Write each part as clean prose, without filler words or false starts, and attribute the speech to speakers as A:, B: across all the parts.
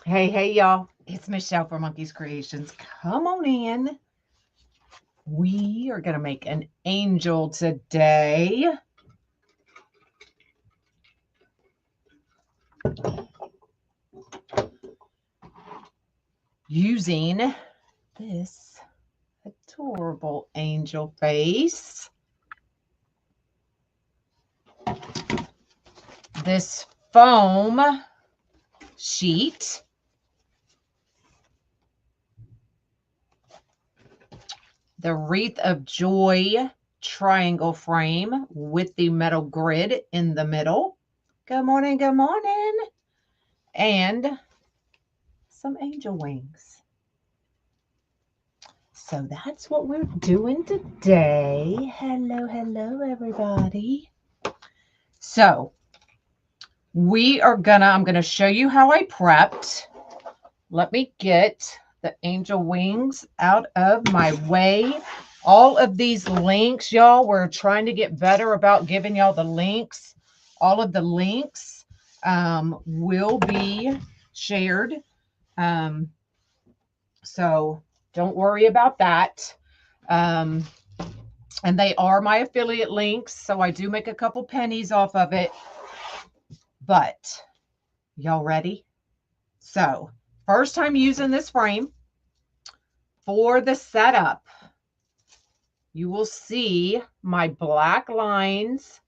A: Hey, y'all. It's Michelle from Monkey's Creations. Come on in. We are going to make an angel today. Using this adorable angel face. This foam sheet. The Wreath of Joy triangle frame with the metal grid in the middle. Good morning, good morning. And some angel wings. So that's what we're doing today. Hello, everybody. So I'm gonna show you how I prepped. Let me get the angel wings out of my way. All of these links, y'all, we're trying to get better about giving y'all the links. All of the links will be shared. So don't worry about that. And they are my affiliate links, so I do make a couple pennies off of it. But y'all ready? So first time using this frame for the setup, you will see my black lines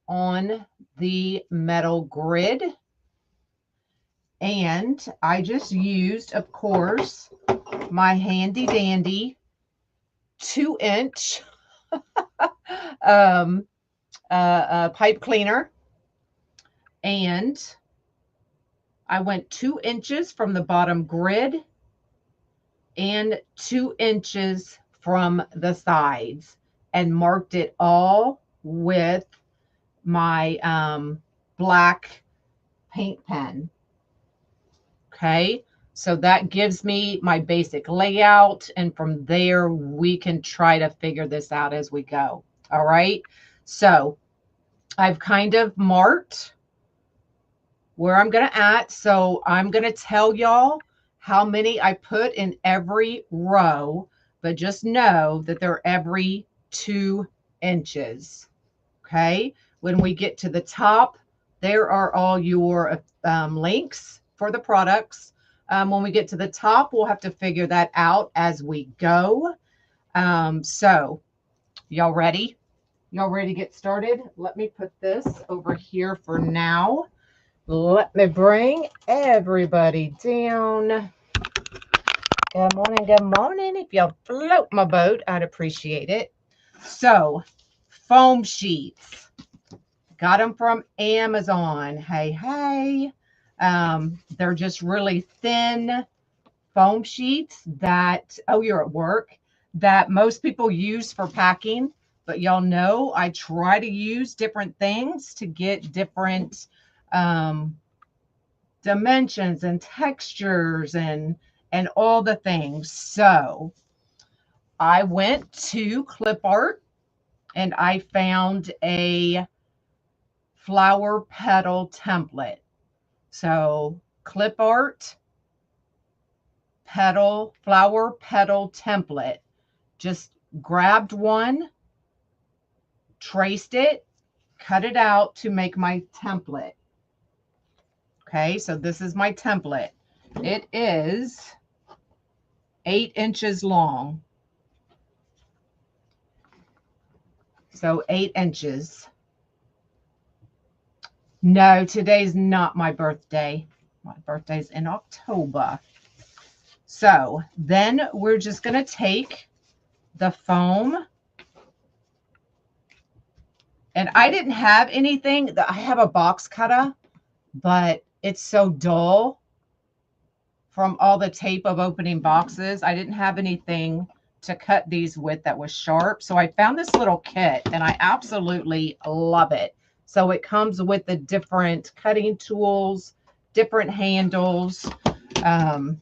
A: on the metal grid. And I just used, of course, my handy dandy 2-inch pipe cleaner. And I went 2 inches from the bottom grid and 2 inches from the sides and marked it all with my black paint pen. Okay, so that gives me my basic layout, and from there we can try to figure this out as we go. All right, so I've kind of marked where I'm going to at. So I'm going to tell y'all how many I put in every row, but just know that they're every 2 inches. Okay, when we get to the top, there are all your links for the products. When we get to the top, we'll have to figure that out as we go. So y'all ready? Y'all ready to get started? Let me put this over here for now. Let me bring everybody down. Good morning, good morning. If y'all float my boat, I'd appreciate it. So, foam sheets. Got them from Amazon. Hey. They're just really thin foam sheets that, oh, you're at work, that most people use for packing. But y'all know I try to use different things to get different dimensions and textures and all the things. So I went to Clip Art and I found a flower petal template. So Clip Art flower petal template. Just grabbed one, traced it, cut it out to make my template. Okay, so this is my template. It is 8 inches long. So 8 inches. No, today's not my birthday. My birthday's in October. So then we're just going to take the foam. And I didn't have anything. I have a box cutter, but it's so dull from all the tape of opening boxes. I didn't have anything to cut these with that was sharp. So I found this little kit and I absolutely love it. So it comes with the different cutting tools, different handles. Try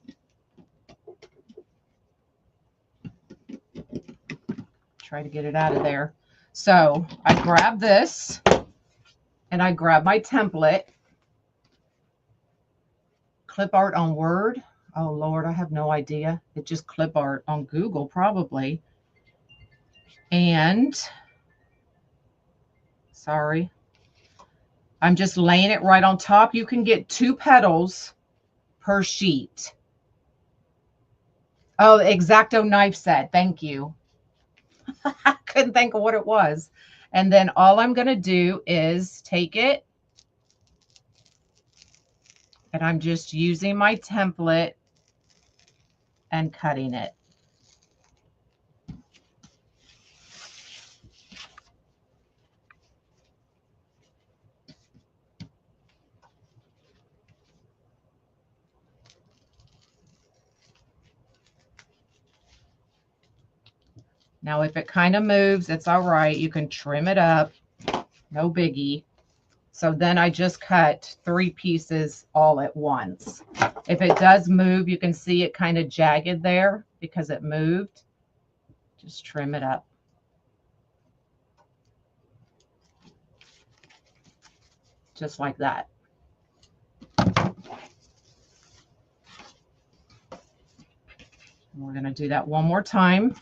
A: to get it out of there. So I grab this and I grab my template, clip art on Word? Oh, Lord, I have no idea. It's just clip art on Google, probably. And, sorry, I'm just laying it right on top. You can get 2 petals per sheet. Oh, EXACTO knife set. Thank you. I couldn't think of what it was. And then all I'm going to do is take it, and I'm just using my template and cutting it. Now, if it kind of moves, it's all right. You can trim it up. No biggie. So then I just cut 3 pieces all at once. If it does move, you can see it kind of jagged there because it moved. Just trim it up. Just like that. We're going to do that one more time.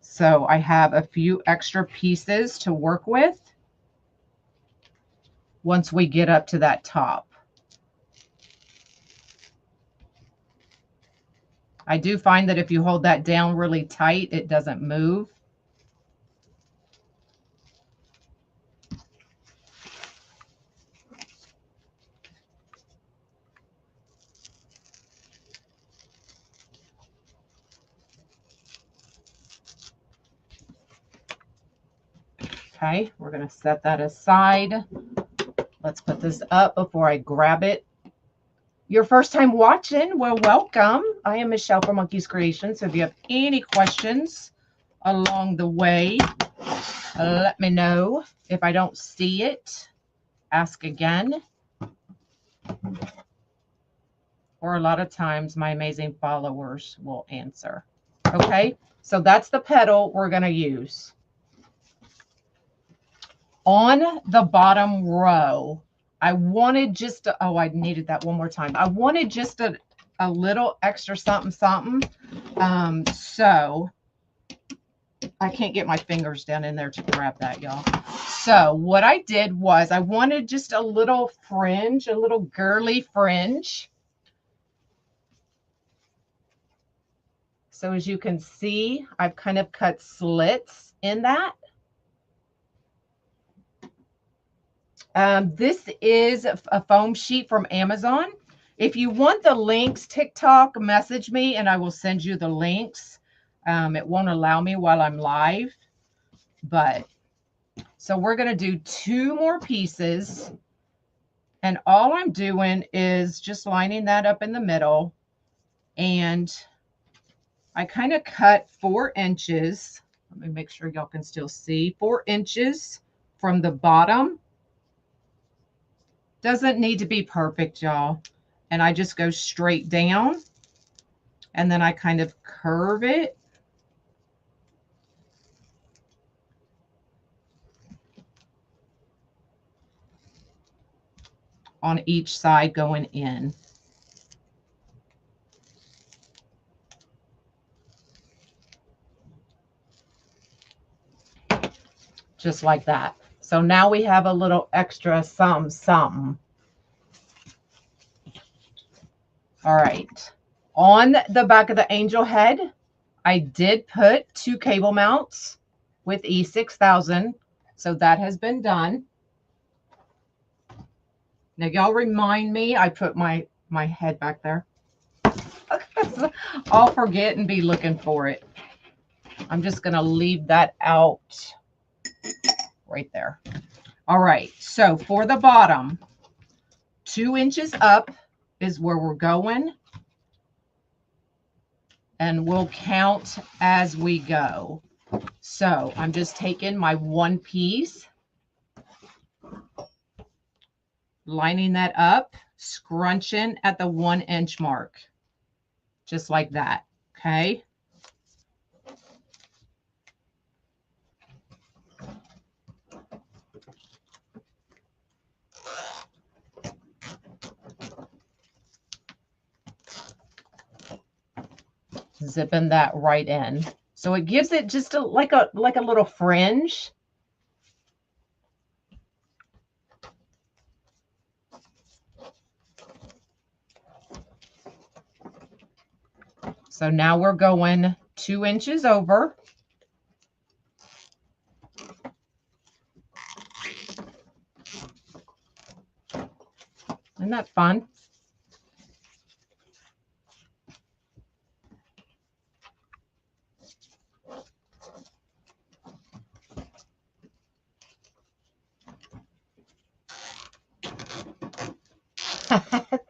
A: So I have a few extra pieces to work with once we get up to that top. I do find that if you hold that down really tight, it doesn't move. Okay, we're going to set that aside. Let's put this up before I grab it. Your first time watching, well, welcome. I am Michelle from Monkey's Creations. So if you have any questions along the way, let me know. If I don't see it, ask again. Or a lot of times my amazing followers will answer. Okay, so that's the petal we're going to use. On the bottom row, I wanted just to, oh, I needed that one more time. I wanted just a little extra something, something. So I can't get my fingers down in there to grab that, y'all. So what I did was I wanted just a little fringe, a little girly fringe. So as you can see, I've kind of cut slits in that. This is a foam sheet from Amazon. If you want the links, TikTok, message me and I will send you the links. It won't allow me while I'm live. But so we're going to do 2 more pieces. And all I'm doing is just lining that up in the middle. And I kind of cut 4 inches. Let me make sure y'all can still see. 4 inches from the bottom. Doesn't need to be perfect, y'all. And I just go straight down. And then I kind of curve it. On each side going in. Just like that. So now we have a little extra something. All right. On the back of the angel head, I did put 2 cable mounts with E6000. So that has been done. Now, y'all remind me, I put my head back there. I'll forget and be looking for it. I'm just going to leave that out right there. All right. So for the bottom, 2 inches up is where we're going. And we'll count as we go. So I'm just taking my 1 piece, lining that up, scrunching at the 1 inch mark, just like that. Okay. zipping that right in. So it gives it just like a little fringe. So now we're going 2 inches over. Isn't that fun?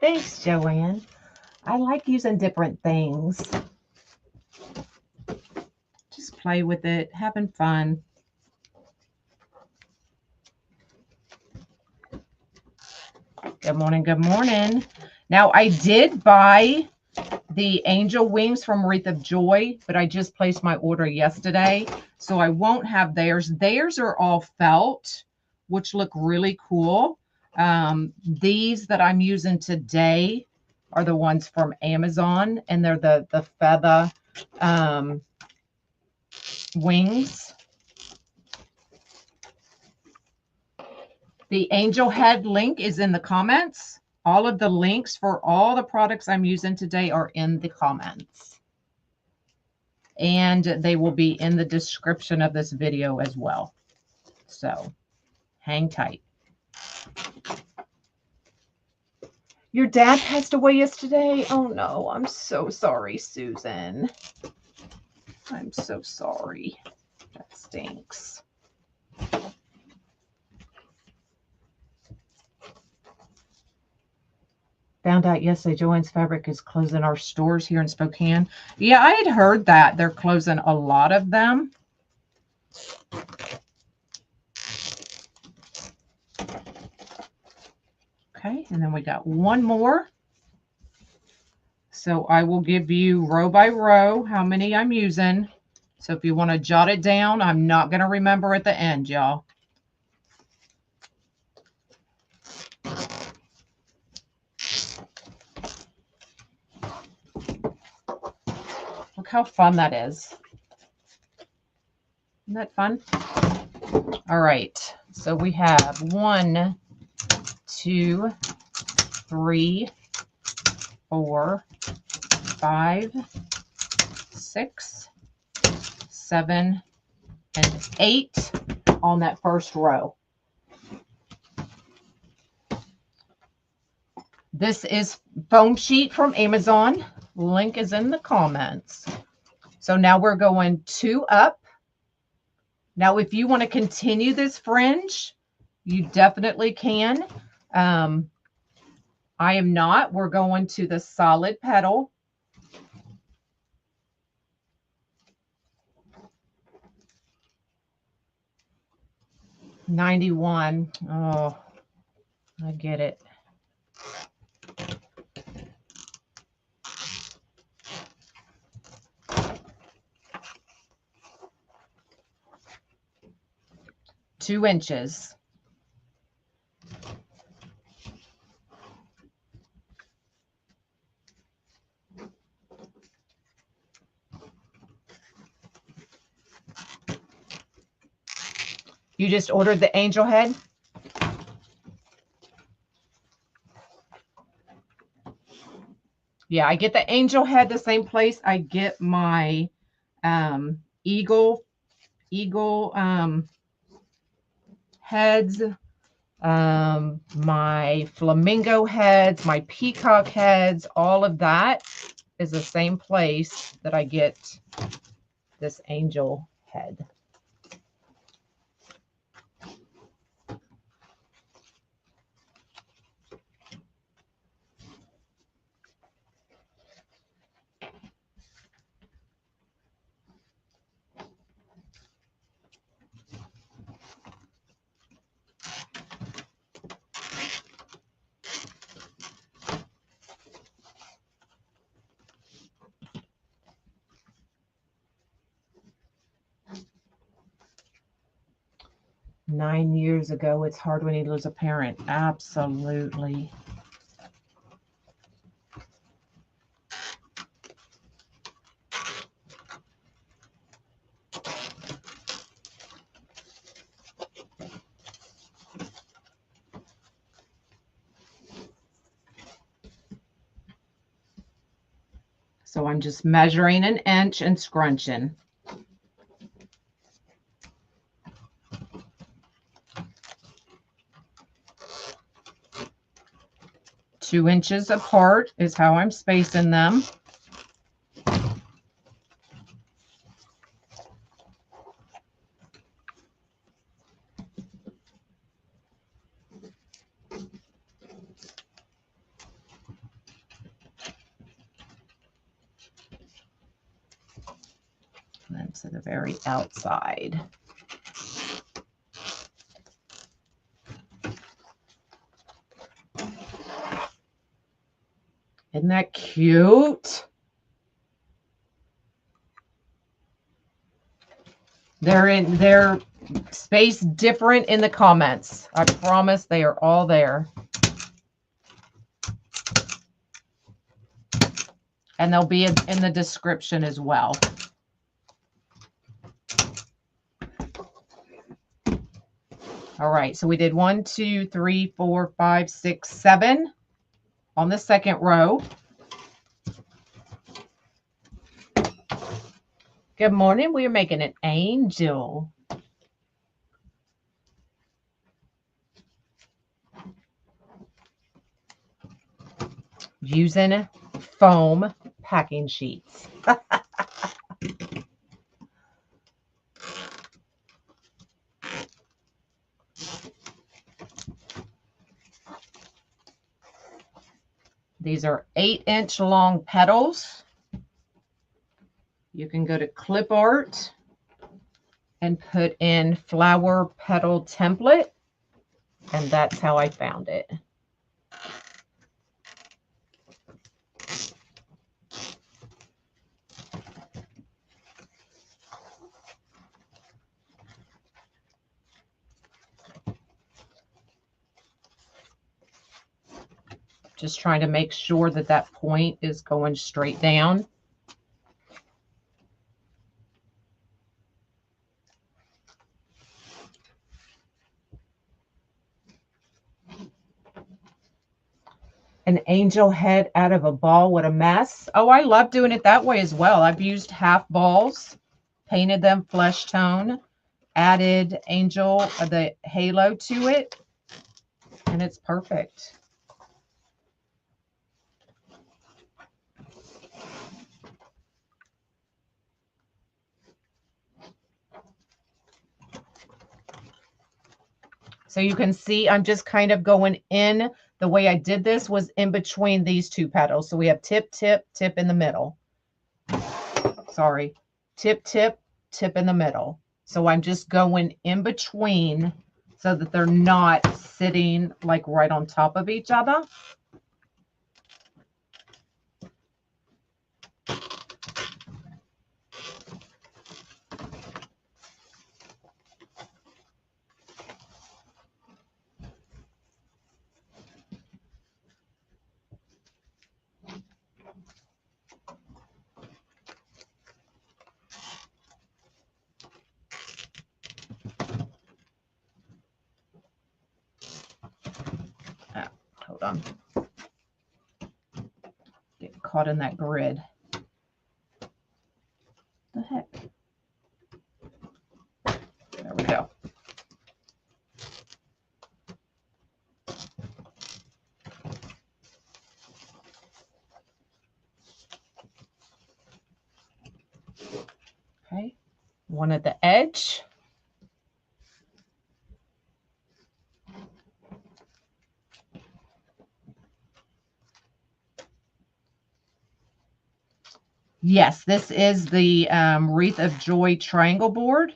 A: Thanks, Joanne. I like using different things. Just play with it, having fun. Good morning, good morning. Now, I did buy the angel wings from Wreath of Joy, but I just placed my order yesterday, so I won't have theirs. Theirs are all felt, which look really cool. These that I'm using today are the ones from Amazon, and they're the feather wings. The angel head link is in the comments. All of the links for all the products I'm using today are in the comments. And they will be in the description of this video as well. So hang tight. Your dad passed away yesterday? Oh no, I'm so sorry, Susan. I'm so sorry. That stinks. Found out yesterday Joanne's Fabric is closing our stores here in Spokane. Yeah, I had heard that. They're closing a lot of them. Okay, and then we got one more. So I will give you row by row how many I'm using. So if you want to jot it down, I'm not going to remember at the end, y'all. Look how fun that is. Isn't that fun? All right. So we have 1, 2, 3, 4, 5, 6, 7, and 8 on that first row. This is foam sheet from Amazon. Link is in the comments. So now we're going 2 up. Now, if you want to continue this fringe, you definitely can. I am not. We're going to the solid petal. $91. Oh, I get it. Two inches. You just ordered the angel head? Yeah, I get the angel head the same place I get my eagle heads, my flamingo heads, my peacock heads, all of that is the same place that I get this angel head. Nine years ago, it's hard when you lose a parent. Absolutely. So I'm just measuring an inch and scrunching. Two inches apart is how I'm spacing them. And then to the very outside. Isn't that cute? They're spaced different in the comments. I promise they are all there. And they'll be in the description as well. All right, so we did 1, 2, 3, 4, 5, 6, 7 on the second row. Good morning. We are making an angel. Using foam packing sheets. These are 8-inch long petals. You can go to clip art and put in flower petal template. And that's how I found it. Just trying to make sure that that point is going straight down. An angel head out of a ball. What a mess. Oh, I love doing it that way as well. I've used half balls, painted them flesh tone, added angel, the halo to it, and it's perfect. So you can see I'm just kind of going in. The way I did this was in between these two petals. So we have tip, tip, tip in the middle. Sorry. Tip, tip, tip in the middle. So I'm just going in between so that they're not sitting like right on top of each other. Hold on. Get caught in that grid. The heck? There we go. Okay. One at the edge. Yes, this is the Wreath of Joy triangle board.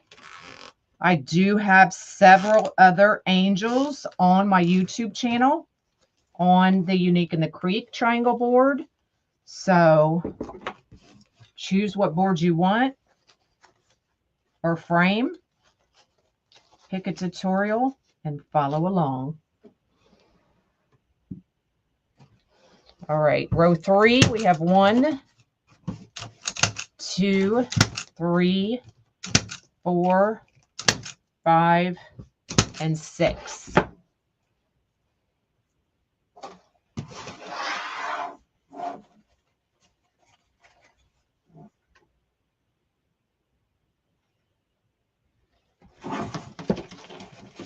A: I do have several other angels on my YouTube channel on the Unique in the Creek triangle board. So choose what board you want or frame. Pick a tutorial and follow along. All right, row 3, we have 1, 2, 3, 4, 5, and 6.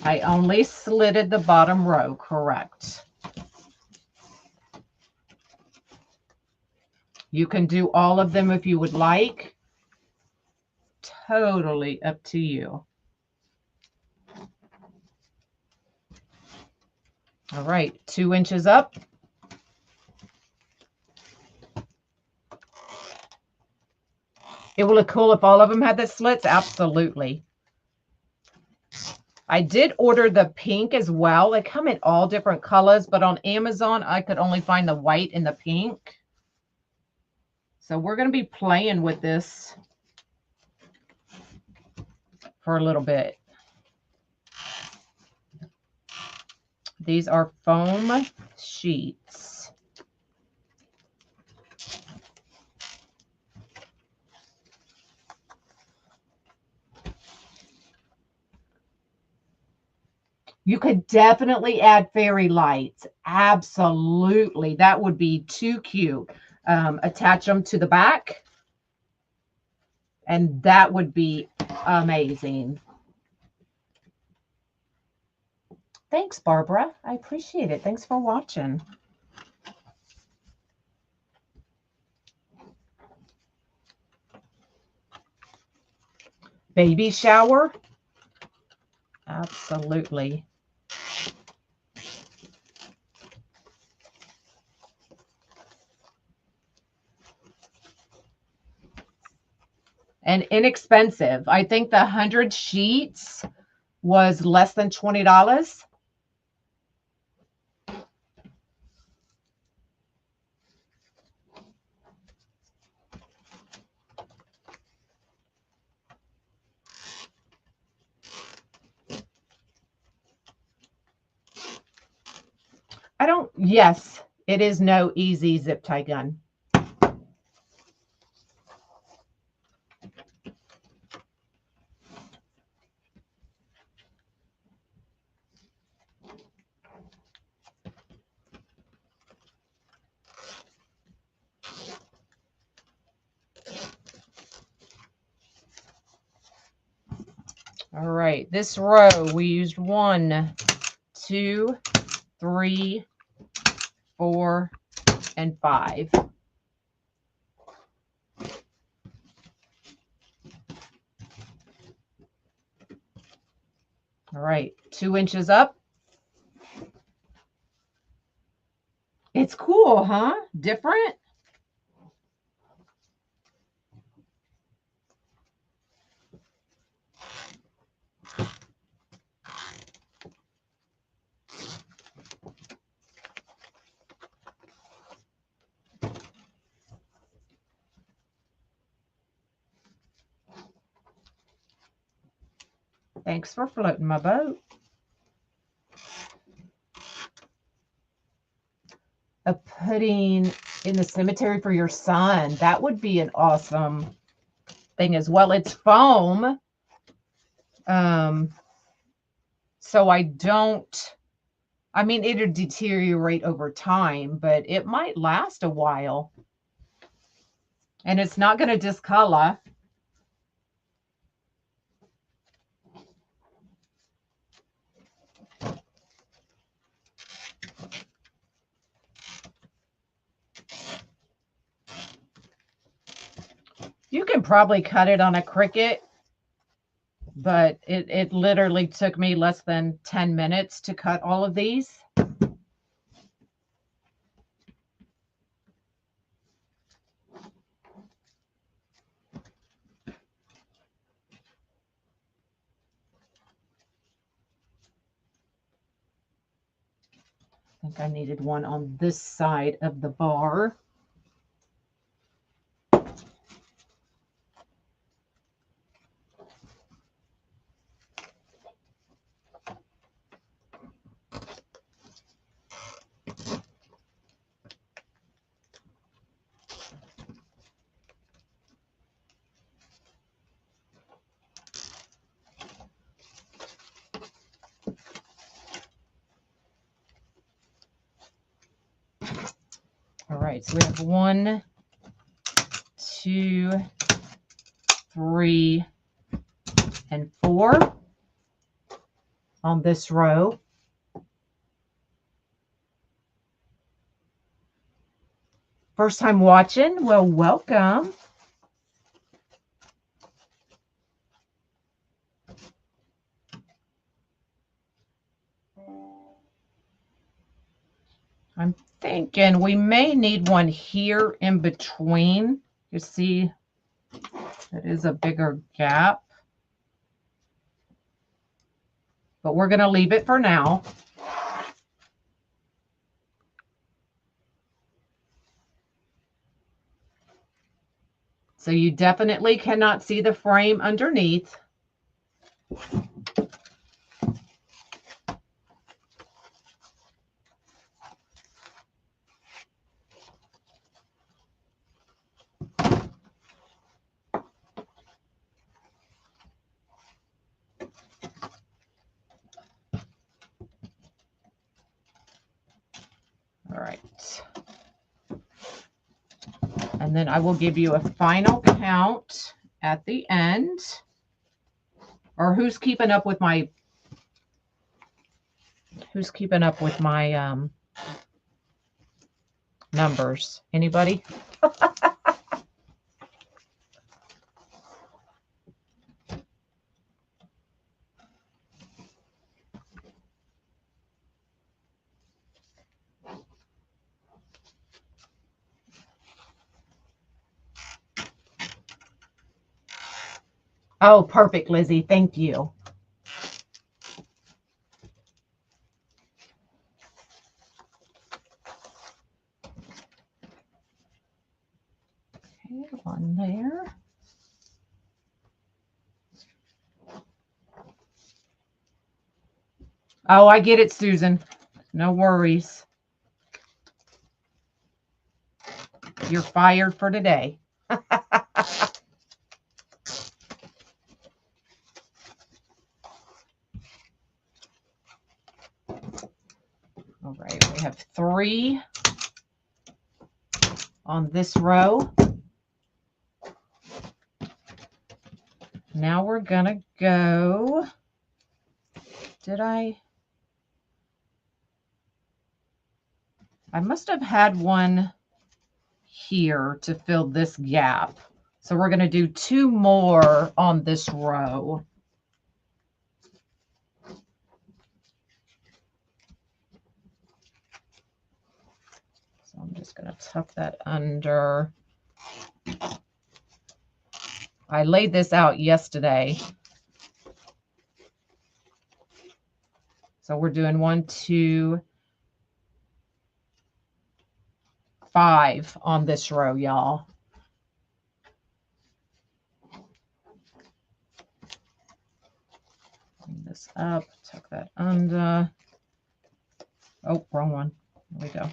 A: I only slitted the bottom row, correct. You can do all of them if you would like. Totally up to you. All right, 2 inches up. It would look cool if all of them had the slits. Absolutely. I did order the pink as well. They come in all different colors, but on Amazon, I could only find the white and the pink. So we're going to be playing with this for a little bit. These are foam sheets. You could definitely add fairy lights. Absolutely. That would be too cute. Attach them to the back. And that would be amazing. Thanks, Barbara. I appreciate it. Thanks for watching. Baby shower. Absolutely. And inexpensive. I think the 100 sheets was less than $20. Yes, it is no easy zip tie gun. All right, this row we used 1, 2, 3, 4, and 5. All right, 2 inches up. It's cool, huh? Different. Thanks for floating my boat. Putting in the cemetery for your son. That would be an awesome thing as well. It's foam. So I mean, it'll deteriorate over time, but it might last a while. And it's not going to discolor. You can probably cut it on a Cricut, but it literally took me less than 10 minutes to cut all of these. I think I needed one on this side of the bar. All right, so we have 1, 2, 3, and 4. on this row. First time watching, well, welcome. I'm thinking we may need one here in between. You see, it is a bigger gap. But we're going to leave it for now. So you definitely cannot see the frame underneath. All right. And then I will give you a final count at the end. Or who's keeping up with my numbers? Anybody? Oh, perfect, Lizzie. Thank you. Okay, one there. Oh, I get it, Susan. No worries. You're fired for today. All right, we have 3 on this row. Now we're gonna go. I must have had one here to fill this gap. So we're gonna do 2 more on this row. So I'm just gonna tuck that under. I laid this out yesterday. So we're doing 1, 2, 5 on this row, y'all. Bring this up, tuck that under. Oh, wrong one. There we go.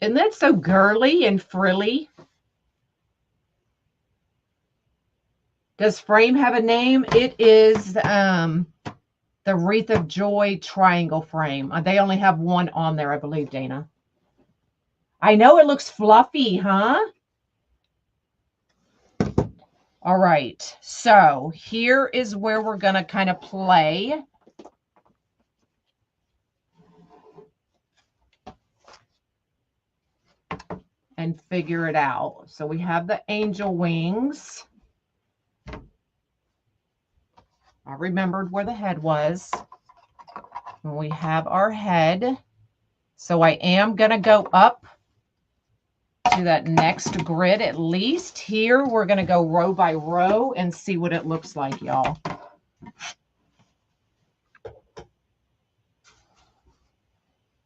A: Isn't that so girly and frilly? Does frame have a name? It is the Wreath of Joy triangle frame. They only have one on there, I believe, Dana. I know it looks fluffy, huh? All right. So here is where we're going to kind of play. And figure it out. So we have the angel wings. I remembered where the head was. And we have our head. So I am going to go up to that next grid at least. Here we're going to go row by row and see what it looks like, y'all.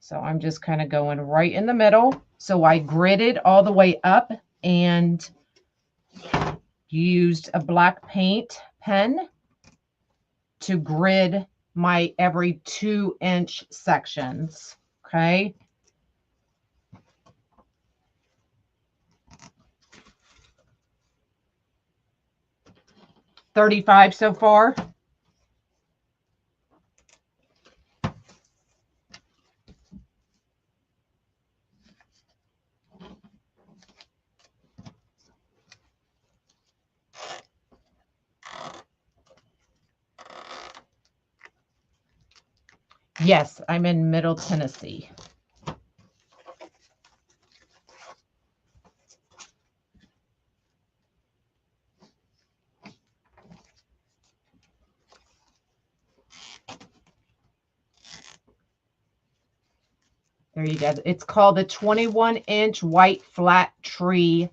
A: So I'm just kind of going right in the middle. So I gridded all the way up and used a black paint pen to grid my every 2-inch sections. Okay. $35 so far. Yes, I'm in Middle Tennessee. There you go. It's called the 21-inch white flat tree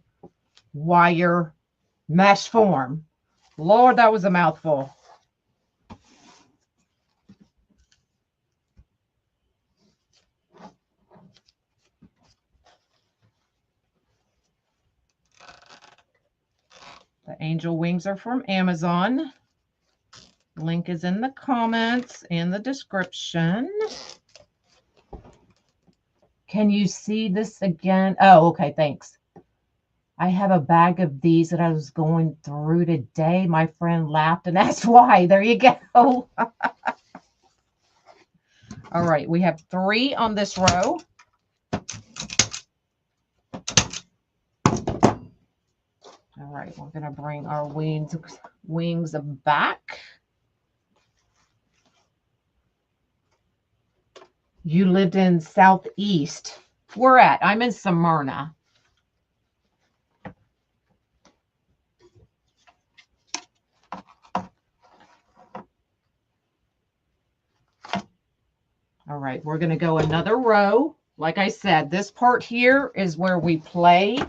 A: wire mesh form. Lord, that was a mouthful. The angel wings are from Amazon. Link is in the comments and the description. Can you see this again? Oh, okay, thanks. I have a bag of these that I was going through today. My friend laughed and asked why. There you go. All right, we have 3 on this row. All right, we're going to bring our wings back. You lived in Southeast. Where at? I'm in Smyrna. All right, we're going to go another row. Like I said, this part here is where we play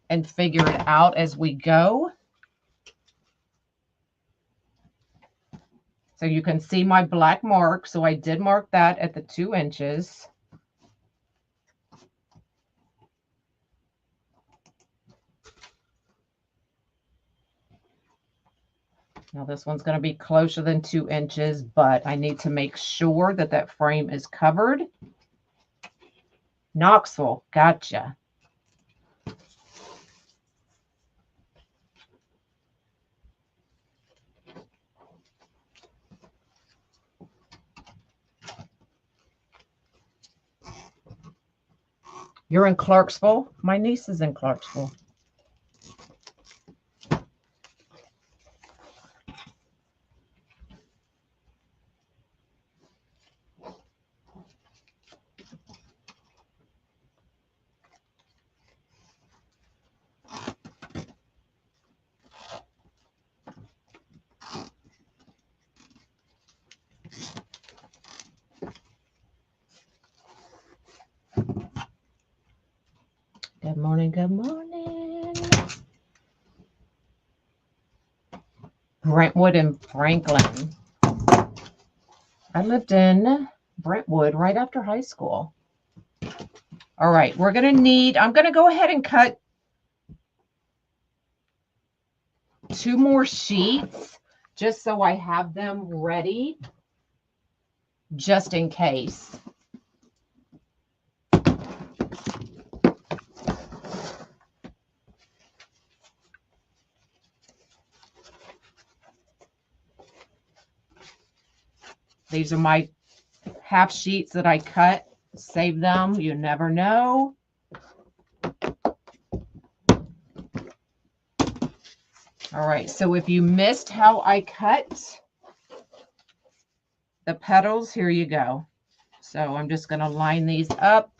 A: and figure it out as we go. So you can see my black mark. So I did mark that at the 2 inches. Now this one's going to be closer than 2 inches, but I need to make sure that that frame is covered. Knoxville, gotcha. You're in Clarksville? My niece is in Clarksville. Good morning, good morning. Brentwood and Franklin. I lived in Brentwood right after high school. All right, we're going to need, I'm going to go ahead and cut 2 more sheets just so I have them ready just in case. These are my half sheets that I cut. Save them. You never know. All right. So if you missed how I cut the petals, here you go. So I'm just going to line these up.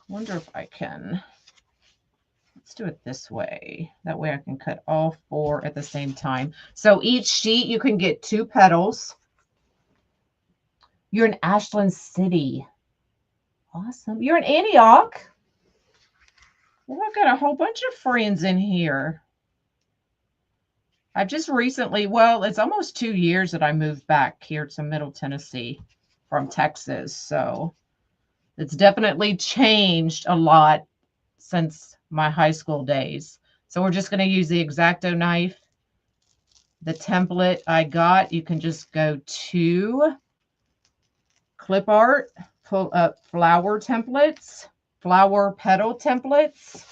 A: Wonder if I can. Let's do it this way. That way I can cut all 4 at the same time. So each sheet you can get 2 petals. You're in Ashland City. Awesome. You're in Antioch. Well, I've got a whole bunch of friends in here. I've just recently, well, it's almost 2 years that I moved back here to Middle Tennessee from Texas. So it's definitely changed a lot since my high school days. So we're just going to use the X-Acto knife. The template I got, you can just go to clip art, pull up flower templates, flower petal templates,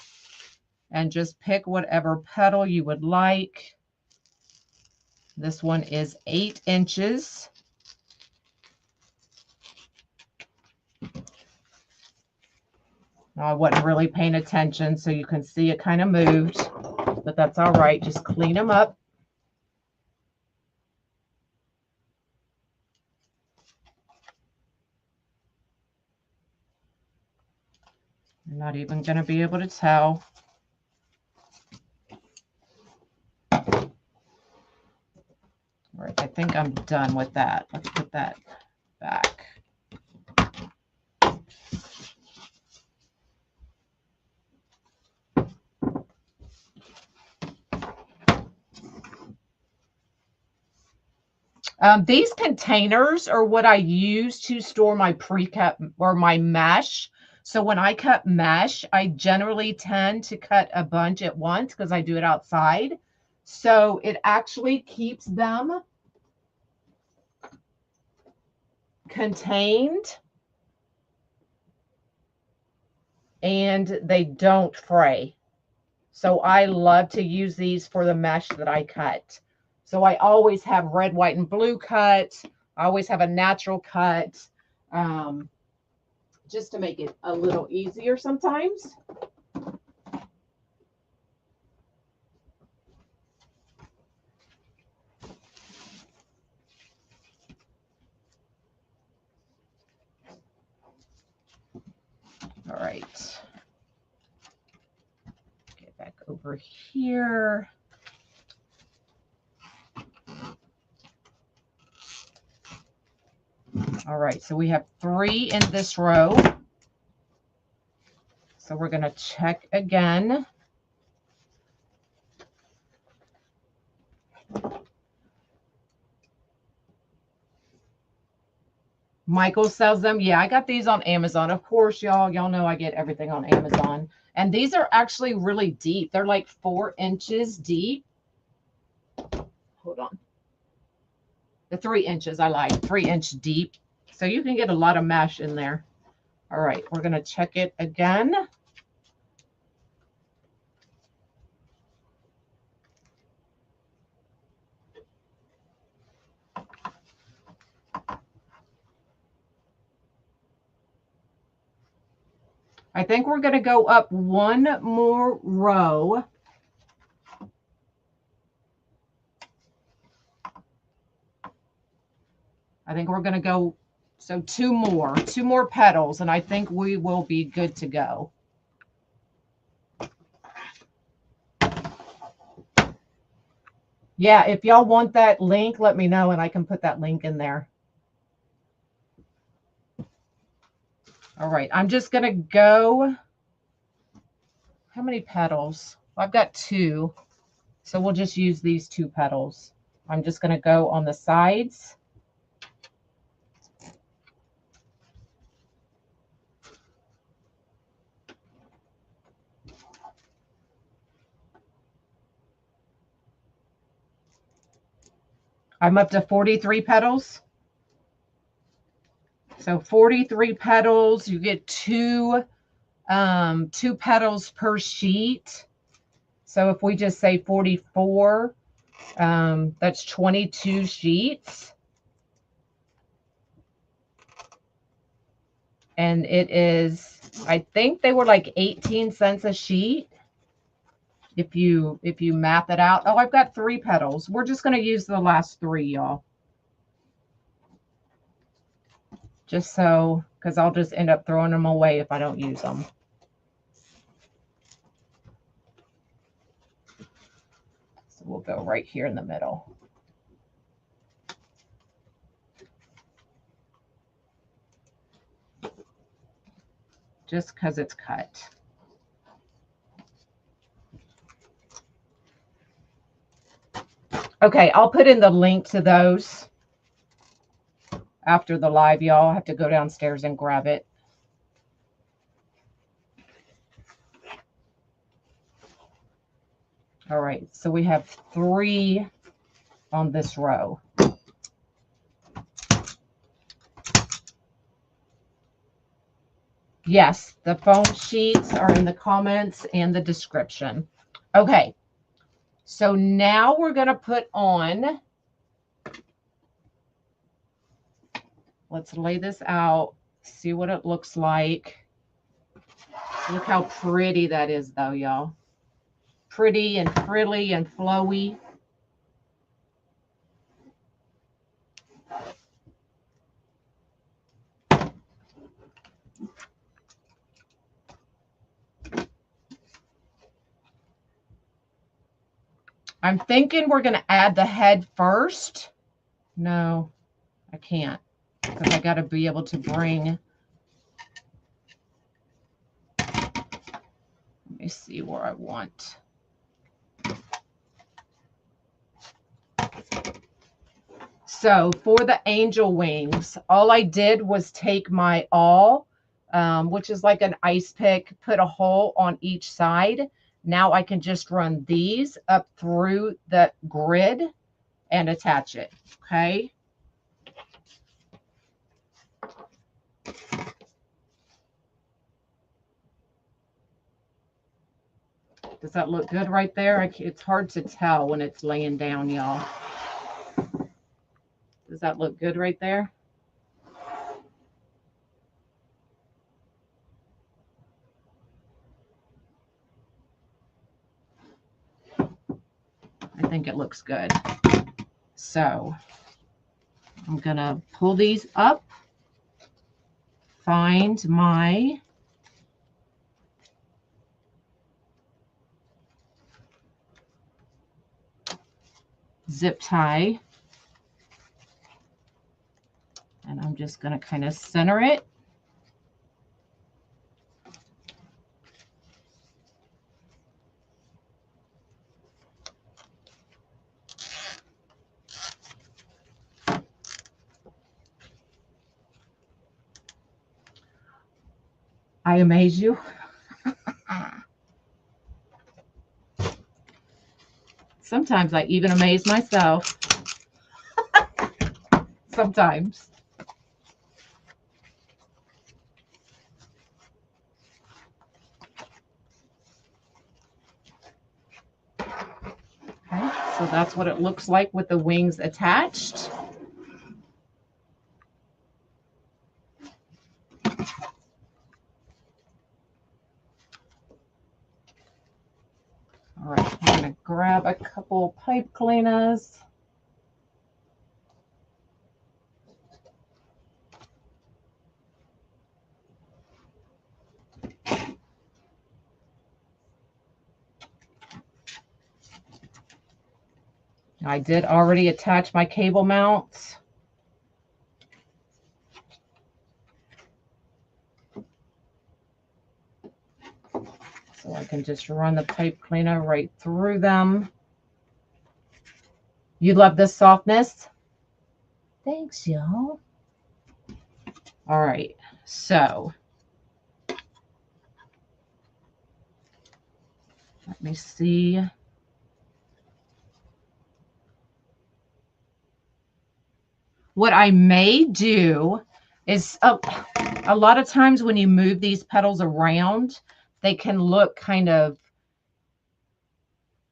A: and just pick whatever petal you would like. This one is 8 inches. I wasn't really paying attention, so you can see it kind of moved, but that's all right. Just clean them up. I'm not even going to be able to tell. All right, I think I'm done with that. Let's put that back. These containers are what I use to store my pre-cut or my mesh. So when I cut mesh, I generally tend to cut a bunch at once because I do it outside. So it actually keeps them contained and they don't fray. So I love to use these for the mesh that I cut. So I always have red, white, and blue cut. I always have a natural cut, just to make it a little easier sometimes. All right. Get back over here. All right, so we have 3 in this row. So we're going to check again. Michael sells them. Yeah, I got these on Amazon. Of course, y'all know I get everything on Amazon. And these are actually really deep. They're like 4 inches deep. Hold on. The 3 inches, I lied. 3-inch deep. So you can get a lot of mesh in there. All right, we're going to check it again. I think we're going to go up 1 more row. I think we're going to go, so 2 more petals, and I think we will be good to go. Yeah, if y'all want that link, let me know and I can put that link in there. All right, I'm just going to go, how many petals? I've got 2, so we'll just use these 2 petals. I'm just going to go on the sides. I'm up to 43 petals. So 43 petals, you get 2 petals per sheet. So if we just say 44, that's 22 sheets. And it is, I think they were like 18 cents a sheet. If you map it out. Oh, I've got 3 petals. We're just going to use the last 3, y'all. Just so, because I'll just end up throwing them away if I don't use them. So we'll go right here in the middle. Just because it's cut. Okay, I'll put in the link to those after the live, y'all. I have to go downstairs and grab it. All right, so we have 3 on this row. Yes, the foam sheets are in the comments and the description. Okay, so now we're going to put on, let's lay this out, see what it looks like. Look how pretty that is, though, y'all. Pretty and frilly and flowy. I'm thinking we're going to add the head first. No, I can't, because I got to be able to bring. Let me see where I want. So for the angel wings, all I did was take my awl, which is like an ice pick, put a hole on each side. Now I can just run these up through the grid and attach it. Okay. Does that look good right there? It's hard to tell when it's laying down, y'all. Does that look good right there? I think it looks good. So I'm going to pull these up, find my zip tie, and I'm just going to kind of center it. I amaze you. Sometimes I even amaze myself. Sometimes. Okay, so that's what it looks like with the wings attached. All right, I'm going to grab a couple pipe cleaners. I did already attach my cable mounts. So I can just run the pipe cleaner right through them. You love this softness? Thanks, y'all. All right, so let me see. What I may do is a lot of times when you move these petals around, they can look kind of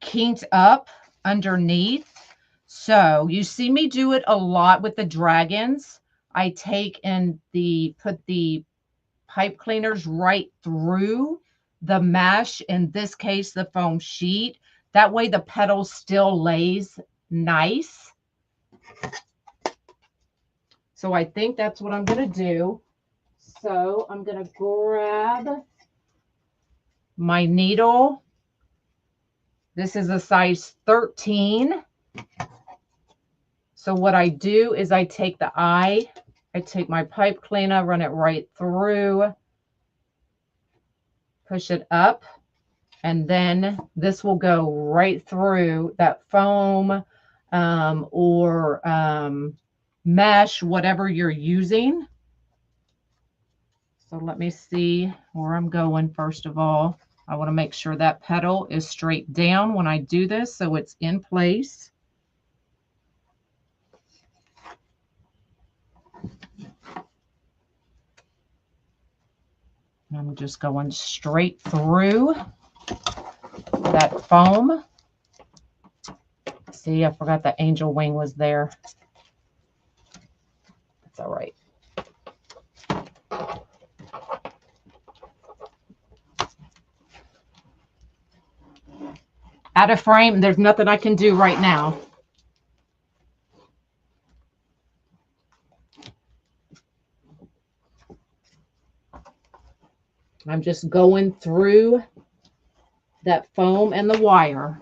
A: kinked up underneath. So you see me do it a lot with the dragons. I take and put the pipe cleaners right through the mesh, in this case, the foam sheet. That way the petal still lays nice. So I think that's what I'm going to do. So I'm going to grab my needle. This is a size 13. So what I do is I take the eye, I take my pipe cleaner, run it right through, push it up, and then this will go right through that foam or mesh, whatever you're using. So let me see where I'm going. First of all, I want to make sure that petal is straight down when I do this, so it's in place. I'm just going straight through that foam. See, I forgot the angel wing was there. That's all right. Out of frame, there's nothing I can do right now. I'm just going through that foam and the wire.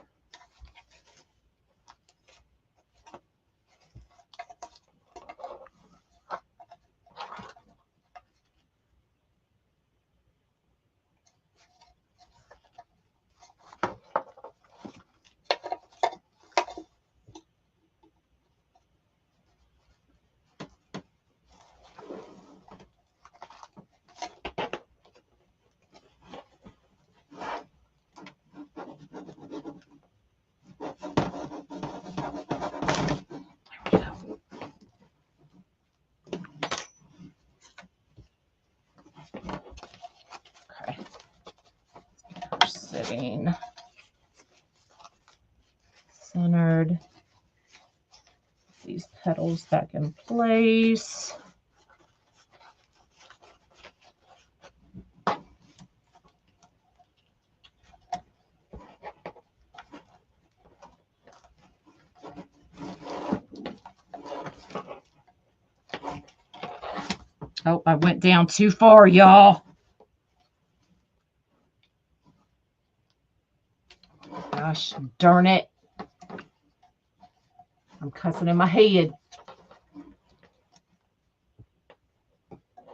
A: Okay. We're sitting centered. These petals back in place. Oh, I went down too far, y'all. Gosh darn it. I'm cussing in my head.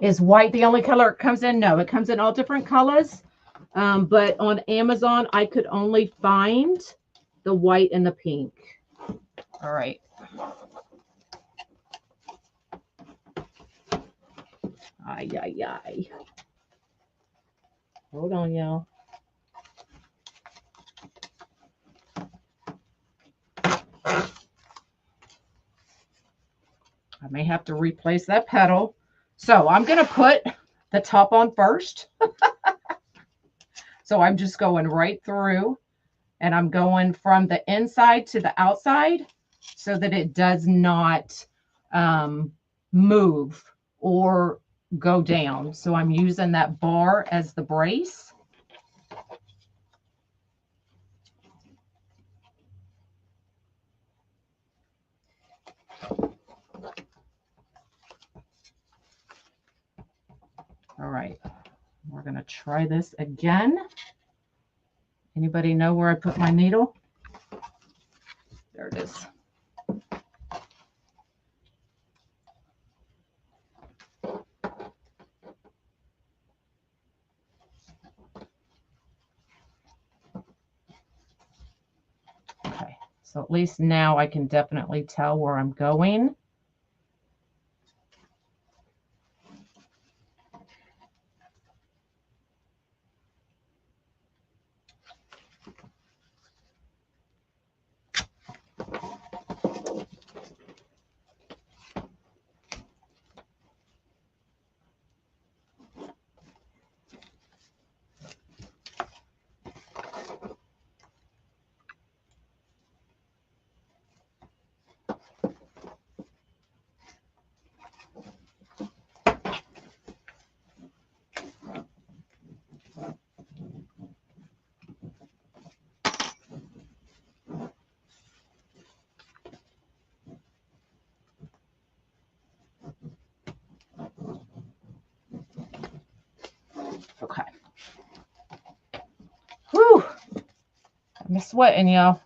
A: Is white the only color it comes in? No, it comes in all different colors. But on Amazon, I could only find the white and the pink. All right. Ay, ay, ay. Hold on, y'all. I may have to replace that petal. So I'm going to put the top on first. So I'm just going right through, and I'm going from the inside to the outside so that it does not move or go down. So I'm using that bar as the brace. All right, we're going to try this again. Anybody know where I put my needle? There it is. Okay, so at least now I can definitely tell where I'm going. Okay. Whew. I'm sweating, y'all.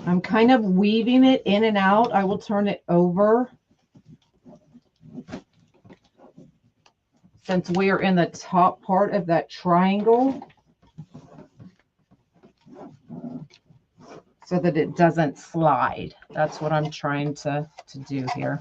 A: I'm kind of weaving it in and out. I will turn it over. Since we are in the top part of that triangle, so that it doesn't slide. That's what I'm trying to do here.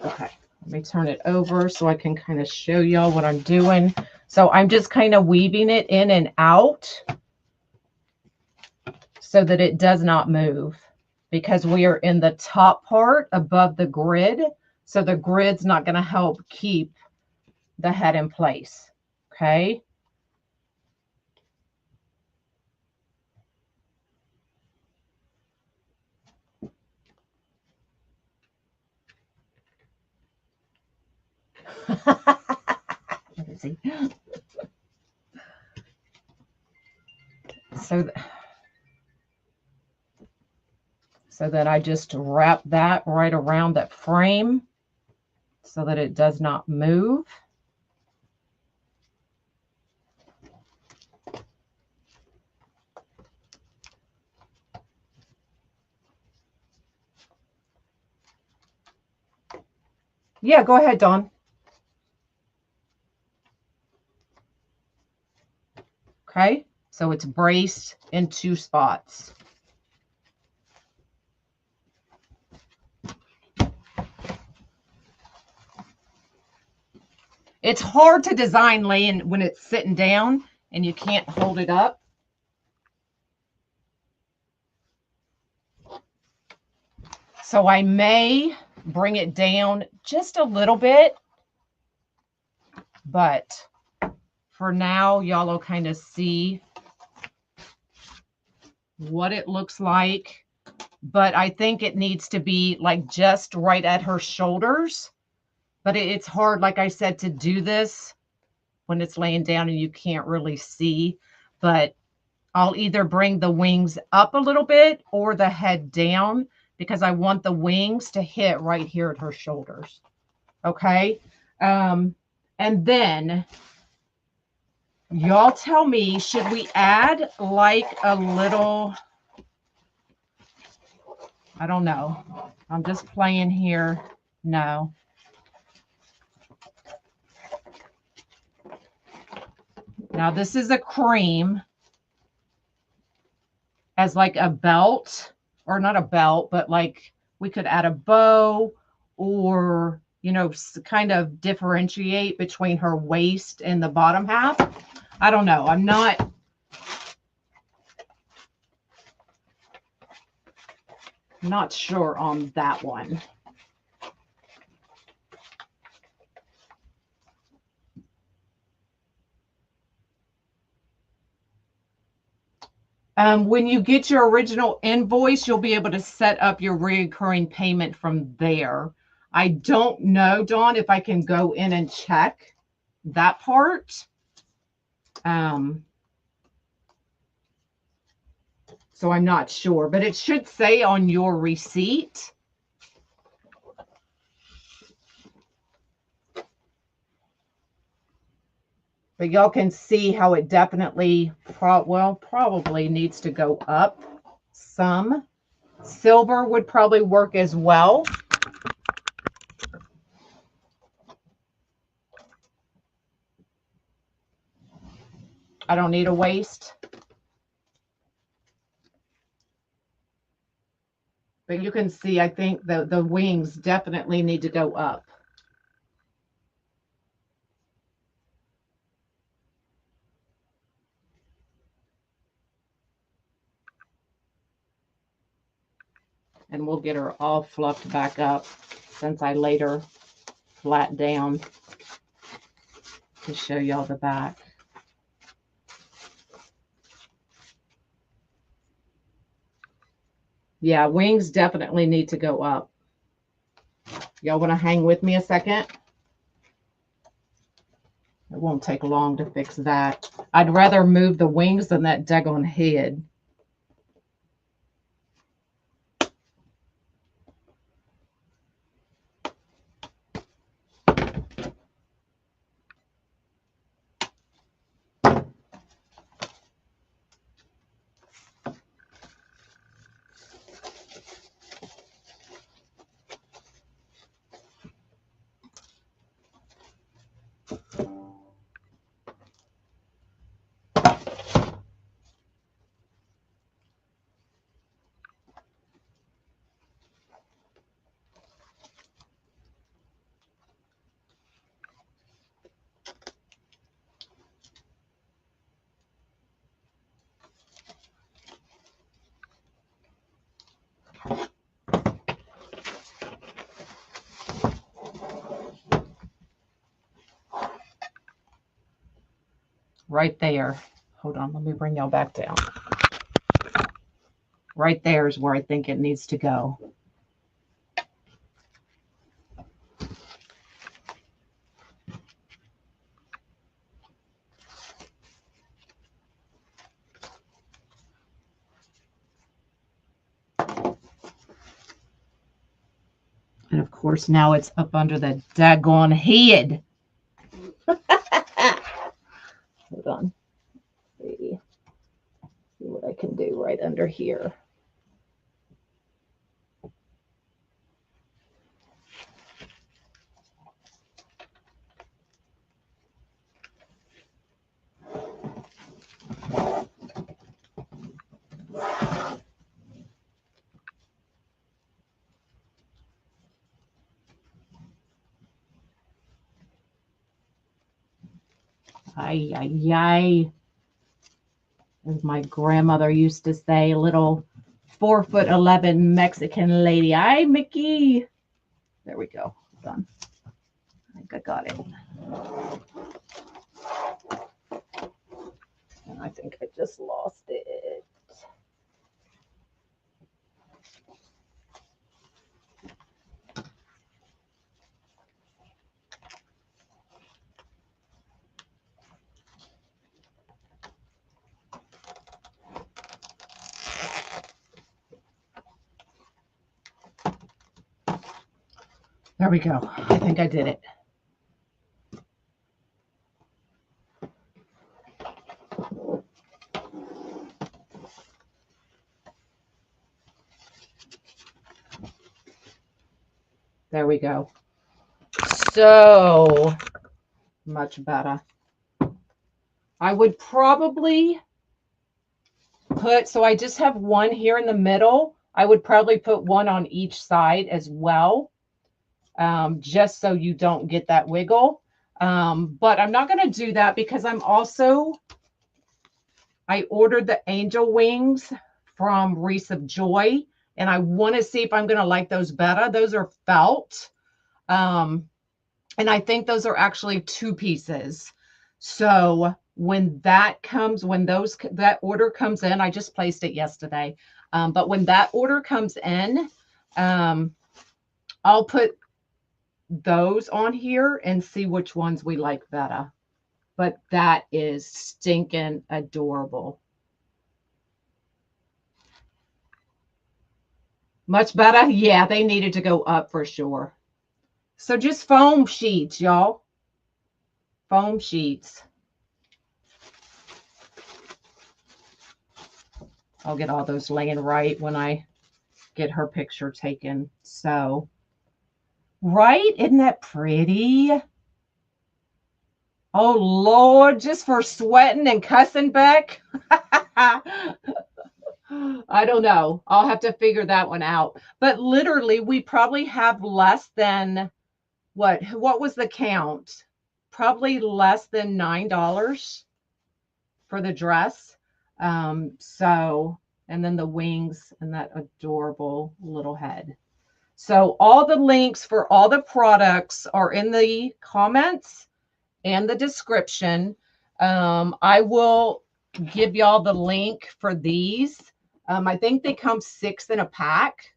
A: Okay, let me turn it over so I can kind of show y'all what I'm doing. So I'm just kind of weaving it in and out so that it does not move, because we are in the top part above the grid. So the grid's not going to help keep the head in place. Okay. Let me see. So that I just wrap that right around that frame so that it does not move. Yeah, go ahead, Dawn. Okay, so it's braced in 2 spots. It's hard to design laying when it's sitting down and you can't hold it up. So I may bring it down just a little bit, but for now, y'all will kind of see what it looks like. But I think it needs to be like just right at her shoulders. But it's hard, like I said, to do this when it's laying down and you can't really see. But I'll either bring the wings up a little bit or the head down because I want the wings to hit right here at her shoulders. Okay. And then y'all tell me, should we add like a little, I don't know. I'm just playing here. No. Now this is a cream as like a belt, or not a belt, but like we could add a bow or, you know, kind of differentiate between her waist and the bottom half. I don't know. I'm not sure on that one. When you get your original invoice, you'll be able to set up your recurring payment from there. I don't know, Dawn, if I can go in and check that part. So I'm not sure, but it should say on your receipt. But y'all can see how it definitely, probably needs to go up some. Silver would probably work as well. I don't need a waist. But you can see, I think the wings definitely need to go up. And we'll get her all fluffed back up since I laid her flat down to show y'all the back. Yeah, wings definitely need to go up. Y'all want to hang with me a second? It won't take long to fix that. I'd rather move the wings than that daggone head. Right there. Hold on, let me bring y'all back down. Right there is where I think it needs to go. And of course, now it's up under the daggone head. Hold on. See what I can do right under here. Ay, ay, ay. As my grandmother used to say, a little 4'11" Mexican lady. Ay, Mickey. There we go. Done. I think I got it. And I think I just lost it. There we go. I think I did it. There we go. So much better. I would probably put, so I just have one here in the middle. I would probably put one on each side as well, just so you don't get that wiggle. But I'm not going to do that because I ordered the angel wings from Wreaths of Joy, and I want to see if I'm going to like those better. Those are felt. And I think those are actually 2 pieces. So when that order comes in, I just placed it yesterday. But when that order comes in, I'll put those on here and see which ones we like better. But that is stinking adorable. Much better? Yeah, they needed to go up for sure. So just foam sheets, y'all. Foam sheets. I'll get all those laying right when I get her picture taken. So, right? Isn't that pretty? Oh, Lord, just for sweating and cussing back. I don't know. I'll have to figure that one out. But literally, we probably have less than, what was the count? Probably less than $9 for the dress. So, and then the wings and that adorable little head. So all the links for all the products are in the comments and the description. I will give y'all the link for these. I think they come 6 in a pack.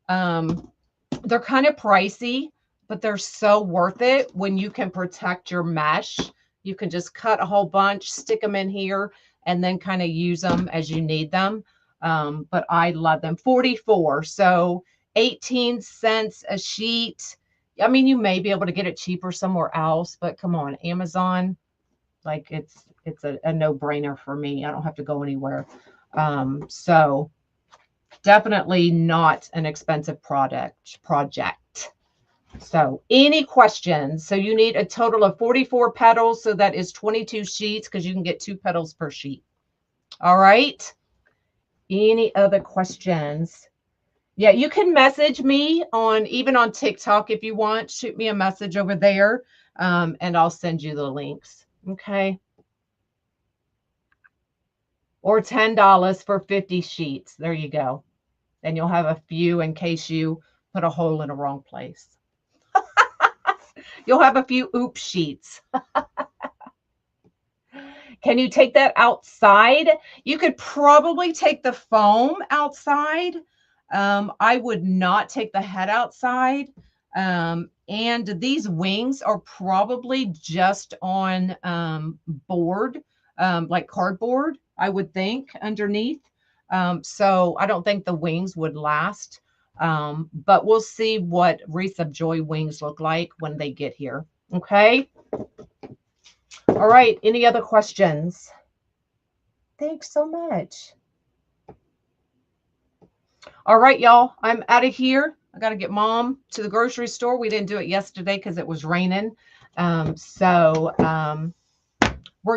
A: They're kind of pricey, but they're so worth it when you can protect your mesh. You can just cut a whole bunch, stick them in here, and then kind of use them as you need them. But I love them. 44, so 18 cents a sheet. I mean, you may be able to get it cheaper somewhere else, but come on, Amazon, like it's a no-brainer for me. I don't have to go anywhere. So definitely not an expensive project. So any questions? So you need a total of 44 petals. So that is 22 sheets because you can get 2 petals per sheet. All right. Any other questions? Yeah, you can message me even on TikTok if you want. Shoot me a message over there, and I'll send you the links. Okay. Or $10 for 50 sheets. There you go. And you'll have a few in case you put a hole in the wrong place. You'll have a few oops sheets. Can you take that outside? You could probably take the foam outside. I would not take the head outside. And these wings are probably just on board, like cardboard, I would think, underneath. So I don't think the wings would last. But we'll see what Wreath of Joy wings look like when they get here. Okay. All right. Any other questions? Thanks so much. All right, y'all. I'm out of here. I got to get Mom to the grocery store. We didn't do it yesterday because it was raining. We're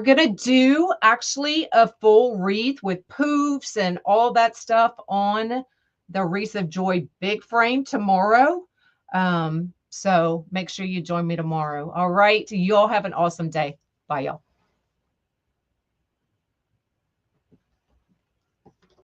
A: going to do actually a full wreath with poofs and all that stuff on the Wreath of Joy big frame tomorrow. So make sure you join me tomorrow. All right. You all have an awesome day. Bye, y'all.